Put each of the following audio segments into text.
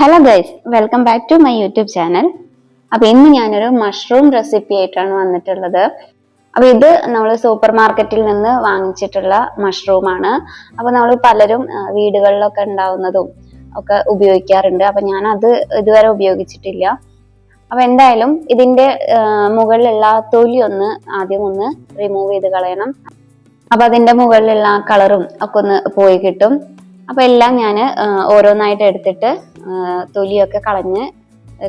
Hello guys, welcome back to my YouTube channel. അപ്പൊ ഇന്ന് ഞാനൊരു മഷ്റൂം റെസിപ്പി ആയിട്ടാണ് വന്നിട്ടുള്ളത്. അപ്പൊ ഇത് നമ്മൾ സൂപ്പർ മാർക്കറ്റിൽ നിന്ന് വാങ്ങിച്ചിട്ടുള്ള മഷ്റൂം ആണ്. അപ്പൊ നമ്മൾ പലരും വീടുകളിലൊക്കെ ഉണ്ടാവുന്നതും ഒക്കെ ഉപയോഗിക്കാറുണ്ട്. അപ്പൊ ഞാൻ അത് ഇതുവരെ ഉപയോഗിച്ചിട്ടില്ല. അപ്പൊ എന്തായാലും ഇതിന്റെ മുകളിലുള്ള തൊലി ആദ്യം ഒന്ന് റിമൂവ് ചെയ്ത് കളയണം. അപ്പൊ അതിന്റെ മുകളിലുള്ള കളറും ഒക്കെ ഒന്ന് പോയി കിട്ടും. അപ്പൊ എല്ലാം ഞാൻ ഓരോന്നായിട്ട് എടുത്തിട്ട് തൊലിയൊക്കെ കളഞ്ഞ്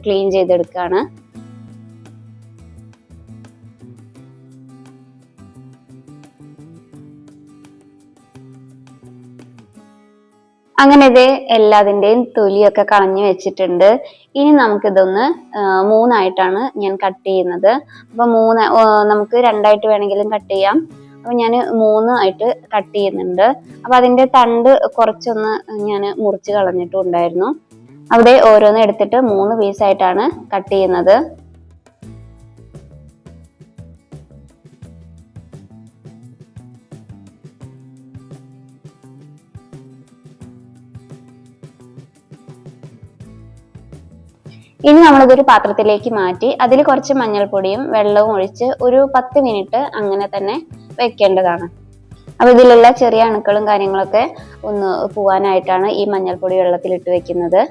ക്ലീൻ ചെയ്തെടുക്കുകയാണ്. അങ്ങനെ ഇത് എല്ലാതിൻ്റെയും തൊലിയൊക്കെ കളഞ്ഞു വെച്ചിട്ടുണ്ട്. ഇനി നമുക്കിതൊന്ന് മൂന്നായിട്ടാണ് ഞാൻ കട്ട് ചെയ്യുന്നത്. അപ്പൊ നമുക്ക് രണ്ടായിട്ട് വേണമെങ്കിലും കട്ട് ചെയ്യാം. അപ്പൊ ഞാൻ മൂന്നായിട്ട് കട്ട് ചെയ്യുന്നുണ്ട്. അപ്പൊ അതിന്റെ തണ്ട് കുറച്ചൊന്ന് ഞാൻ മുറിച്ച് കളഞ്ഞിട്ടുണ്ടായിരുന്നു. അവിടെ ഓരോന്ന് എടുത്തിട്ട് 3 പീസായിട്ടാണ് കട്ട് ചെയ്യുന്നത്. ഇനി നമ്മളിതൊരു പാത്രത്തിലേക്ക് മാറ്റി അതിൽ കുറച്ച് മഞ്ഞൾപ്പൊടിയും വെള്ളവും ഒഴിച്ച് ഒരു 10 മിനിറ്റ് അങ്ങനെ തന്നെ വെക്കേണ്ടതാണ്. അപ്പൊ ഇതിലുള്ള ചെറിയ അണുക്കളും കാര്യങ്ങളൊക്കെ ഒന്ന് പോവാനായിട്ടാണ് ഈ മഞ്ഞൾപ്പൊടി വെള്ളത്തിലിട്ട് വെക്കുന്നത്.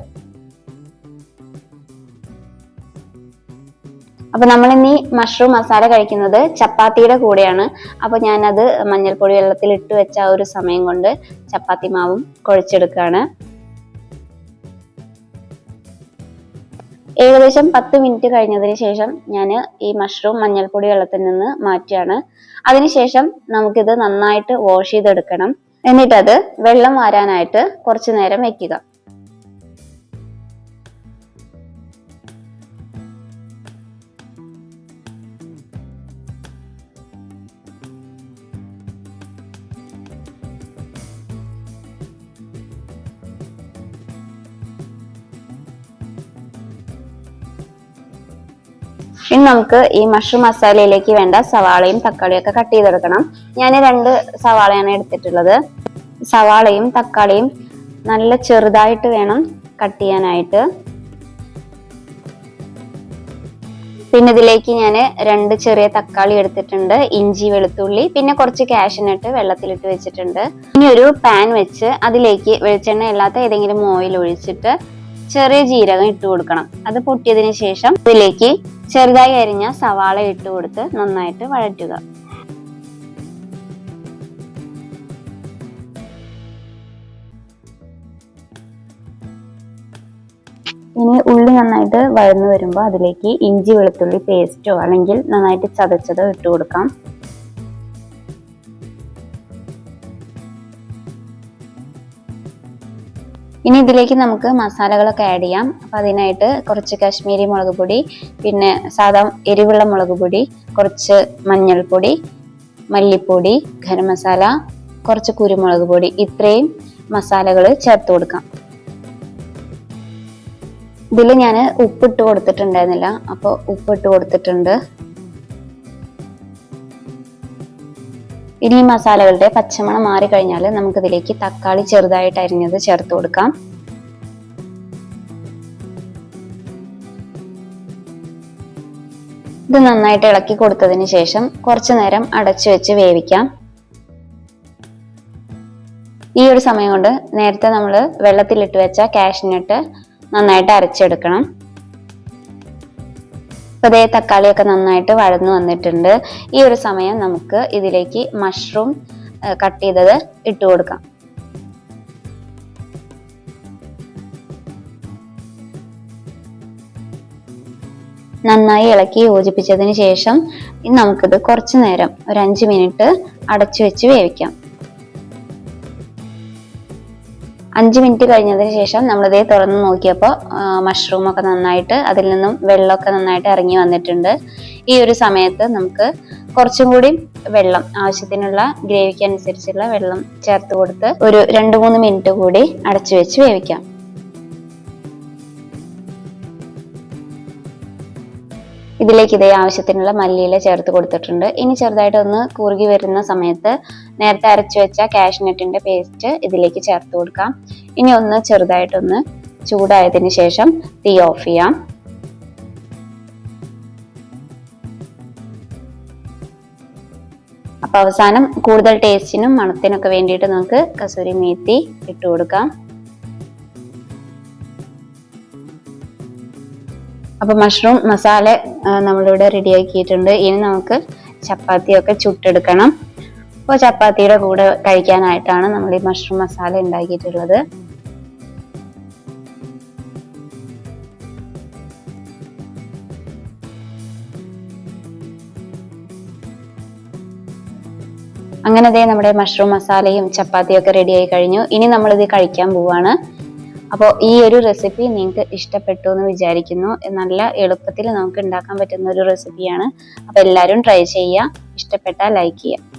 അപ്പൊ നമ്മളിനി മഷ്റൂം മസാല കഴിക്കുന്നത് ചപ്പാത്തിയുടെ കൂടെയാണ്. അപ്പൊ ഞാനത് മഞ്ഞൾപ്പൊടി വെള്ളത്തിൽ ഇട്ട് വെച്ച ആ ഒരു സമയം കൊണ്ട് ചപ്പാത്തി മാവും കുഴച്ചെടുക്കുകയാണ്. ഏകദേശം 10 മിനിറ്റ് കഴിഞ്ഞതിന് ശേഷം ഞാൻ ഈ മഷ്റൂം മഞ്ഞൾപ്പൊടി വെള്ളത്തിൽ നിന്ന് മാറ്റുകയാണ്. അതിനുശേഷം നമുക്കിത് നന്നായിട്ട് വാഷ് ചെയ്തെടുക്കണം. എന്നിട്ടത് വെള്ളം വാരാനായിട്ട് കുറച്ചു നേരം വെക്കുക. ഇനി നമുക്ക് ഈ മഷ്റൂം മസാലയിലേക്ക് വേണ്ട സവാളയും തക്കാളിയും ഒക്കെ കട്ട് ചെയ്തെടുക്കണം. ഞാൻ 2 സവാളയാണ് എടുത്തിട്ടുള്ളത്. സവാളയും തക്കാളിയും നല്ല ചെറുതായിട്ട് വേണം കട്ട് ചെയ്യാനായിട്ട്. പിന്നെ ഇതിലേക്ക് ഞാൻ 2 ചെറിയ തക്കാളി എടുത്തിട്ടുണ്ട്, ഇഞ്ചി വെളുത്തുള്ളി, പിന്നെ കുറച്ച് കാഷ്യൂനട്ട് വെള്ളത്തിലിട്ട് വെച്ചിട്ടുണ്ട്. ഇനി ഒരു പാൻ വെച്ച് അതിലേക്ക് വെളിച്ചെണ്ണ അല്ലാത്ത ഏതെങ്കിലും ഓയിൽ ഒഴിച്ചിട്ട് ചെറിയ ജീരകം ഇട്ട് കൊടുക്കണം. അത് പൊട്ടിയതിന് ശേഷം ഇതിലേക്ക് ചെറുതായി അരിഞ്ഞ സവാള ഇട്ട് കൊടുത്ത് നന്നായിട്ട് വഴറ്റുക. ഇനി ഉള്ളി നന്നായിട്ട് വഴന്നു വരുമ്പോൾ അതിലേക്ക് ഇഞ്ചി വെളുത്തുള്ളി പേസ്റ്റോ അല്ലെങ്കിൽ നന്നായിട്ട് ചതച്ചതോ ഇട്ട് കൊടുക്കാം. ഇനി ഇതിലേക്ക് നമുക്ക് മസാലകളൊക്കെ ആഡ് ചെയ്യാം. അപ്പൊ അതിനായിട്ട് കുറച്ച് കാശ്മീരി മുളക് പൊടി, പിന്നെ സാധാ എരിവുള്ള മുളക് പൊടി, കുറച്ച് മഞ്ഞൾപ്പൊടി, മല്ലിപ്പൊടി, ഗരം മസാല, കുറച്ച് കുരുമുളക് പൊടി, ഇത്രയും മസാലകൾ ചേർത്ത് കൊടുക്കാം. ഇതിൽ ഞാൻ ഉപ്പിട്ട് കൊടുത്തിട്ടുണ്ടായിരുന്നില്ല, അപ്പോൾ ഉപ്പിട്ട് കൊടുത്തിട്ടുണ്ട്. ഇനി ഈ മസാലകളുടെ പച്ചമണം മാറി കഴിഞ്ഞാൽ നമുക്കിതിലേക്ക് തക്കാളി ചെറുതായിട്ട് അരിഞ്ഞത് ചേർത്ത് കൊടുക്കാം. ഇത് നന്നായിട്ട് ഇളക്കി കൊടുത്തതിന് ശേഷം കുറച്ചു നേരം അടച്ചു വെച്ച് വേവിക്കാം. ഈ ഒരു സമയം കൊണ്ട് നേരത്തെ നമ്മൾ വെള്ളത്തിലിട്ട് വെച്ച കാഷ്യൂനട്ട് നന്നായിട്ട് അരച്ചെടുക്കണം. അതേ തക്കാളിയൊക്കെ നന്നായിട്ട് വഴന്നു വന്നിട്ടുണ്ട്. ഈ ഒരു സമയം നമുക്ക് ഇതിലേക്ക് മഷ്റൂം കട്ട് ചെയ്തത് ഇട്ട് കൊടുക്കാം. നന്നായി ഇളക്കി യോജിപ്പിച്ചതിന് ശേഷം നമുക്കിത് കുറച്ചു നേരം ഒരു 5 മിനിറ്റ് അടച്ചു വെച്ച് വേവിക്കാം. 5 മിനിറ്റ് കഴിഞ്ഞതിന് ശേഷം നമ്മളിതേ തുറന്ന് നോക്കിയപ്പോൾ മഷ്റൂം ഒക്കെ നന്നായിട്ട് അതിൽ നിന്നും വെള്ളമൊക്കെ നന്നായിട്ട് ഇറങ്ങി വന്നിട്ടുണ്ട്. ഈ ഒരു സമയത്ത് നമുക്ക് കുറച്ചും കൂടി വെള്ളം, ആവശ്യത്തിനുള്ള ഗ്രേവിക്ക് അനുസരിച്ചുള്ള വെള്ളം ചേർത്ത് കൊടുത്ത് ഒരു 2-3 മിനിറ്റ് കൂടി അടച്ചു വെച്ച് വേവിക്കാം. ഇതിലേക്ക് ഇതേ ആവശ്യത്തിനുള്ള മല്ലിയില ചേർത്ത് കൊടുത്തിട്ടുണ്ട്. ഇനി ചെറുതായിട്ട് ഒന്ന് കുറുകി വരുന്ന സമയത്ത് നേരത്തെ അരച്ചു വെച്ച കാഷ്യൂനട്ടിന്റെ പേസ്റ്റ് ഇതിലേക്ക് ചേർത്ത് കൊടുക്കാം. ഇനി ഒന്ന് ചെറുതായിട്ടൊന്ന് ചൂടായതിനു ശേഷം തീ ഓഫ് ചെയ്യാം. അപ്പൊ അവസാനം കൂടുതൽ ടേസ്റ്റിനും മണത്തിനൊക്കെ വേണ്ടിയിട്ട് നമുക്ക് കസൂരി മേത്തി ഇട്ട് കൊടുക്കാം. അപ്പൊ മഷ്റൂം മസാല നമ്മളിവിടെ റെഡിയാക്കിയിട്ടുണ്ട്. ഇനി നമുക്ക് ചപ്പാത്തിയൊക്കെ ചുട്ടെടുക്കണം. അപ്പോൾ ചപ്പാത്തിയുടെ കൂടെ കഴിക്കാനായിട്ടാണ് നമ്മൾ ഈ മഷ്റൂം മസാല ഉണ്ടാക്കിയിട്ടുള്ളത്. അങ്ങനെ ദേ നമ്മുടെ മഷ്റൂം മസാലയും ചപ്പാത്തിയും ഒക്കെ റെഡി ആയി കഴിഞ്ഞു. ഇനി നമ്മളിത് കഴിക്കാൻ പോവാണ്. അപ്പോൾ ഈ ഒരു റെസിപ്പി നിങ്ങൾക്ക് ഇഷ്ടപ്പെട്ടു എന്ന് വിചാരിക്കുന്നു. നല്ല എളുപ്പത്തിൽ നമുക്ക് ഉണ്ടാക്കാൻ പറ്റുന്ന ഒരു റെസിപ്പിയാണ്. അപ്പോൾ എല്ലാവരും ട്രൈ ചെയ്യുക. ഇഷ്ടപ്പെട്ടാൽ ലൈക്ക് ചെയ്യുക.